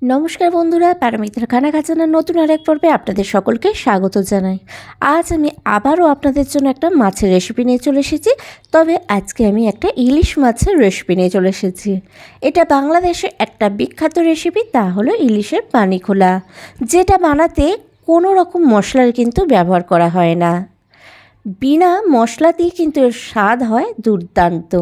নমস্কার বন্ধুরা, পারমিতার খানা খাজানার নতুন আরেক পর্বে আপনাদের সকলকে স্বাগত জানাই। আজ আমি আবারও আপনাদের জন্য একটা মাছের রেসিপি নিয়ে চলে এসেছি। তবে আজকে আমি একটা ইলিশ মাছের রেসিপি নিয়ে চলে এসেছি। এটা বাংলাদেশের একটা বিখ্যাত রেসিপি, তা হলো ইলিশের পানিখোলা, যেটা বানাতে কোনো রকম মশলার কিন্তু ব্যবহার করা হয় না। বিনা মশলাতেই কিন্তু এর স্বাদ হয় দুর্দান্ত।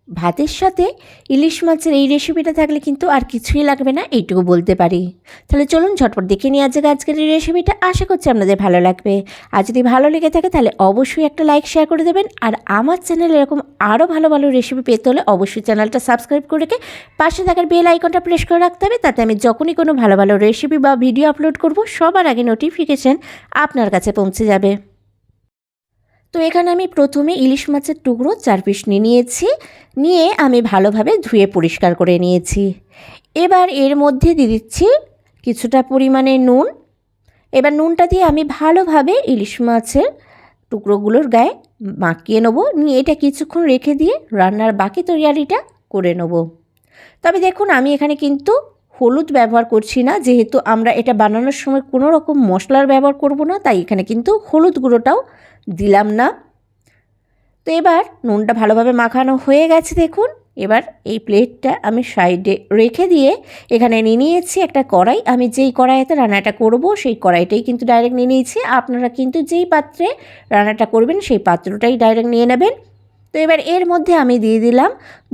ভাতের সাথে ইলিশ মাছের এই রেসিপিটা থাকলে কিন্তু আর কিছুই লাগবে না, এইটুকু বলতে পারি। তাহলে চলুন ঝটপট দেখে নিয়ে আজকের এই রেসিপিটা। আশা করছি আপনাদের ভালো লাগবে। আর যদি ভালো লেগে থাকে তাহলে অবশ্যই একটা লাইক শেয়ার করে দেবেন। আর আমার চ্যানেলে এরকম আরও ভালো ভালো রেসিপি পেতে হলে অবশ্যই চ্যানেলটা সাবস্ক্রাইব করে রেখে পাশে থাকার বেল আইকনটা প্রেস করে রাখতে হবে, তাতে আমি যখনই কোনো ভালো ভালো রেসিপি বা ভিডিও আপলোড করব সবার আগে নোটিফিকেশান আপনার কাছে পৌঁছে যাবে। তো এখানে আমি প্রথমে ইলিশ মাছের টুকরো 4 পিস নিয়েছি, নিয়ে আমি ভালোভাবে ধুয়ে পরিষ্কার করে নিয়েছি। এবার এর মধ্যে দিয়ে দিচ্ছি কিছুটা পরিমাণে নুন। এবার নুনটা দিয়ে আমি ভালোভাবে ইলিশ মাছের টুকরোগুলোর গায়ে মাখিয়ে নেবো, নিয়ে এটা কিছুক্ষণ রেখে দিয়ে রান্নার বাকি তৈয়ারিটা করে নেব। তবে দেখুন, আমি এখানে কিন্তু হলুদ ব্যবহার করছি না, যেহেতু আমরা এটা বানানোর সময় কোনো রকম মশলার ব্যবহার করব না, তাই এখানে কিন্তু হলুদ গুঁড়োটাও দিলাম না। তো এবার নুনটা ভালোভাবে মাখানো হয়ে গেছে দেখুন। এবার এই প্লেটটা আমি সাইডে রেখে দিয়ে এখানে নিয়েছি একটা কড়াই। আমি যেই কড়াইতে রান্নাটা করব সেই কড়াইটাই কিন্তু ডাইরেক্ট নিয়েছি। আপনারা কিন্তু যেই পাত্রে রান্নাটা করবেন সেই পাত্রটাই ডাইরেক্ট নিয়ে নেবেন। তো এবার এর মধ্যে আমি দিয়ে দিলাম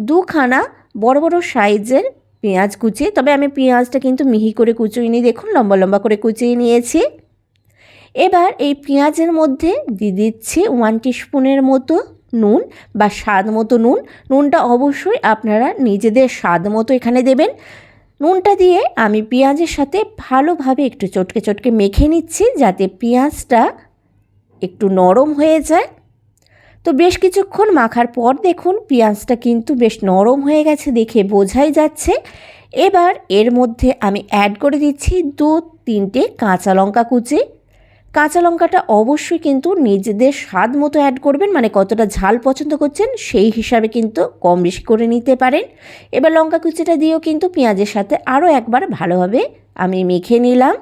2খানা বড় বড় সাইজের পেঁয়াজ কুচি। তবে আমি পেঁয়াজটা কিন্তু মিহি করে কুচিয়ে নিয়ে দেখুন লম্বা লম্বা করে কুচিয়ে নিয়েছি। এবার এই পেঁয়াজের মধ্যে দিয়ে দিচ্ছি 1 টিস্পুনের মতো নুন বা স্বাদ মতো নুন। নুনটা অবশ্যই আপনারা নিজেদের স্বাদ মতো এখানে দেবেন। নুনটা দিয়ে আমি পেঁয়াজের সাথে ভালোভাবে একটু চটকে চটকে মেখে নিচ্ছি, যাতে পেঁয়াজটা একটু নরম হয়ে যায়। তো বেশ কিছুক্ষণ মাখার পর দেখুন পেঁয়াজটা কিন্তু বেশ নরম হয়ে গেছে, দেখে বোঝাই যাচ্ছে। এবার এর মধ্যে আমি অ্যাড করে দিচ্ছি 2-3টে কাঁচা লঙ্কা কুচি। কাঁচা লঙ্কাটা অবশ্যই কিন্তু নিজেদের স্বাদ মতো অ্যাড করবেন, মানে কতটা ঝাল পছন্দ করছেন সেই হিসাবে কিন্তু কম বেশি করে নিতে পারেন। এবার লঙ্কা কুচিটা দিয়েও কিন্তু পেঁয়াজের সাথে আরও একবার ভালোভাবে আমি মেখে নিলাম।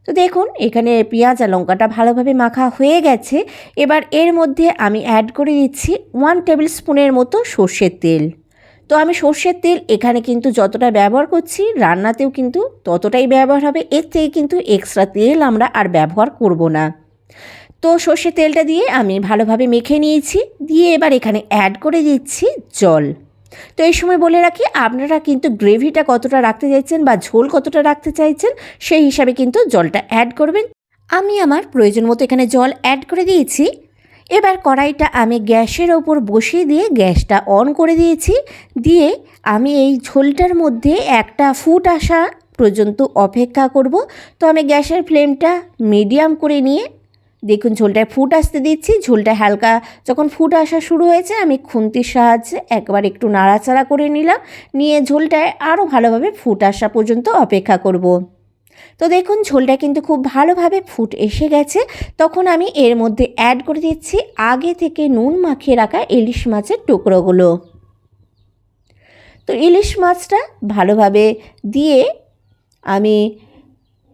তো দেখুন এখানে পেঁয়াজ আর লঙ্কাটা ভালোভাবে মাখা হয়ে গেছে। এবার এর মধ্যে আমি অ্যাড করে দিচ্ছি 1 টেবিল স্পুনের মতো সর্ষের তেল। তো আমি সর্ষের তেল এখানে কিন্তু যতটা ব্যবহার করছি রান্নাতেও কিন্তু ততটাই ব্যবহার হবে, এর থেকে কিন্তু এক্সট্রা তেল আমরা আর ব্যবহার করব না। তো সর্ষের তেলটা দিয়ে আমি ভালোভাবে মেখে নিয়েছি, দিয়ে এবার এখানে অ্যাড করে দিচ্ছি জল। তো এই সময় বলে রাখি, আপনারা কিন্তু গ্রেভিটা কতটা রাখতে চাইছেন বা ঝোল কতটা রাখতে চাইছেন সেই হিসাবে কিন্তু জলটা অ্যাড করবেন। আমি আমার প্রয়োজন মতো এখানে জল অ্যাড করে দিয়েছি। এবার কড়াইটা আমি গ্যাসের ওপর বসিয়ে দিয়ে গ্যাসটা অন করে দিয়েছি। দিয়ে আমি এই ঝোলটার মধ্যে একটা ফুট আসা পর্যন্ত অপেক্ষা করব। তো আমি গ্যাসের ফ্লেমটা মিডিয়াম করে নিয়ে দেখুন ঝোলটায় ফুট আসতে দিচ্ছি। ঝোলটা হালকা যখন ফুট আসা শুরু হয়েছে আমি খুন্তির সাহায্যে একবার একটু নাড়াচাড়া করে নিলাম, নিয়ে ঝোলটায় আরও ভালোভাবে ফুট আসা পর্যন্ত অপেক্ষা করব। তো দেখুন ঝোলটা কিন্তু খুব ভালোভাবে ফুট এসে গেছে। তখন আমি এর মধ্যে অ্যাড করে দিচ্ছি আগে থেকে নুন মাখিয়ে রাখা ইলিশ মাছের টুকরোগুলো। তো ইলিশ মাছটা ভালোভাবে দিয়ে আমি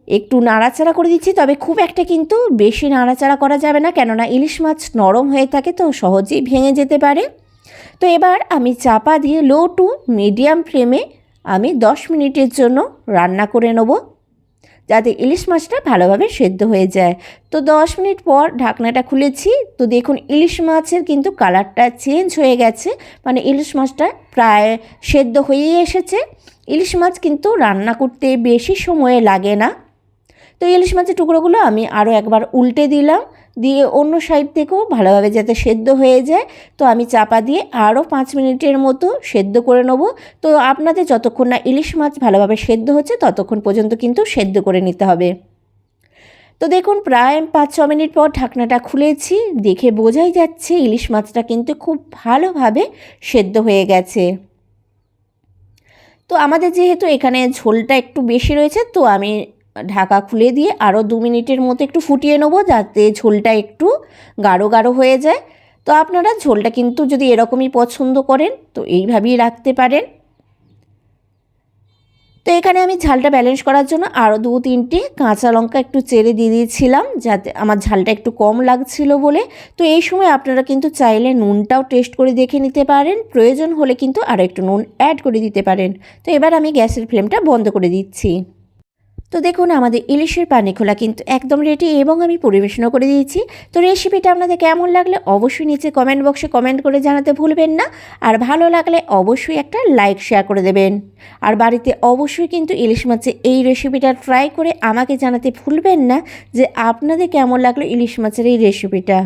একটু নাড়াচাড়া করে দিচ্ছি, তবে খুব একটা কিন্তু বেশি নাড়াচাড়া করা যাবে না, কেননা ইলিশ মাছ নরম হয়ে থাকে তো সহজেই ভেঙে যেতে পারে। তো এবার আমি চাপা দিয়ে লো টু মিডিয়াম ফ্লেমে আমি 10 মিনিটের জন্য রান্না করে নেব, যাতে ইলিশ মাছটা ভালোভাবে সেদ্ধ হয়ে যায়। তো 10 মিনিট পর ঢাকনাটা খুলেছি। তো দেখুন ইলিশ মাছের কিন্তু কালারটা চেঞ্জ হয়ে গেছে, মানে ইলিশ মাছটা প্রায় সেদ্ধ হয়েই এসেছে। ইলিশ মাছ কিন্তু রান্না করতে বেশি সময় লাগে না। তো ইলিশ মাছের টুকরোগুলো আমি আরও একবার উল্টে দিলাম, দিয়ে অন্য সাইড থেকেও ভালোভাবে যাতে সেদ্ধ হয়ে যায়। তো আমি চাপা দিয়ে আরও 5 মিনিটের মতো সেদ্ধ করে নেব। তো আপনাদের যতক্ষণ না ইলিশ মাছ ভালোভাবে সেদ্ধ হচ্ছে ততক্ষণ পর্যন্ত কিন্তু সেদ্ধ করে নিতে হবে। তো দেখুন প্রায় 5-6 মিনিট পর ঢাকনাটা খুলেছি, দেখে বোঝাই যাচ্ছে ইলিশ মাছটা কিন্তু খুব ভালোভাবে সেদ্ধ হয়ে গেছে। তো আমাদের যেহেতু এখানে ঝোলটা একটু বেশি রয়েছে, তো আমি ঢাকা খুলে দিয়ে আরও 2 মিনিটের মতো একটু ফুটিয়ে নেবো, যাতে ঝোলটা একটু গাঢ় গাঢ় হয়ে যায়। তো আপনারা ঝোলটা কিন্তু যদি এরকমই পছন্দ করেন তো এইভাবেই রাখতে পারেন। তো এখানে আমি ঝালটা ব্যালেন্স করার জন্য আরও 2-3টি কাঁচা লঙ্কা একটু চেড়ে দিয়ে দিয়েছিলাম, যাতে আমার ঝালটা একটু কম লাগছিল বলে। তো এই সময় আপনারা কিন্তু চাইলে নুনটাও টেস্ট করে দেখে নিতে পারেন, প্রয়োজন হলে কিন্তু আরও একটু নুন অ্যাড করে দিতে পারেন। তো এবার আমি গ্যাসের ফ্লেমটা বন্ধ করে দিচ্ছি। তো দেখুন আমাদের ইলিশের পানিখোলা কিন্তু একদম রেডি এবং আমি পরিবেশনও করে দিয়েছি। তো রেসিপিটা আপনাদের কেমন লাগলে অবশ্যই নিচে কমেন্ট বক্সে কমেন্ট করে জানাতে ভুলবেন না। আর ভালো লাগলে অবশ্যই একটা লাইক শেয়ার করে দেবেন। আর বাড়িতে অবশ্যই কিন্তু ইলিশ মাছের এই রেসিপিটা ট্রাই করে আমাকে জানাতে ভুলবেন না যে আপনাদের কেমন লাগলো ইলিশ মাছের এই রেসিপিটা।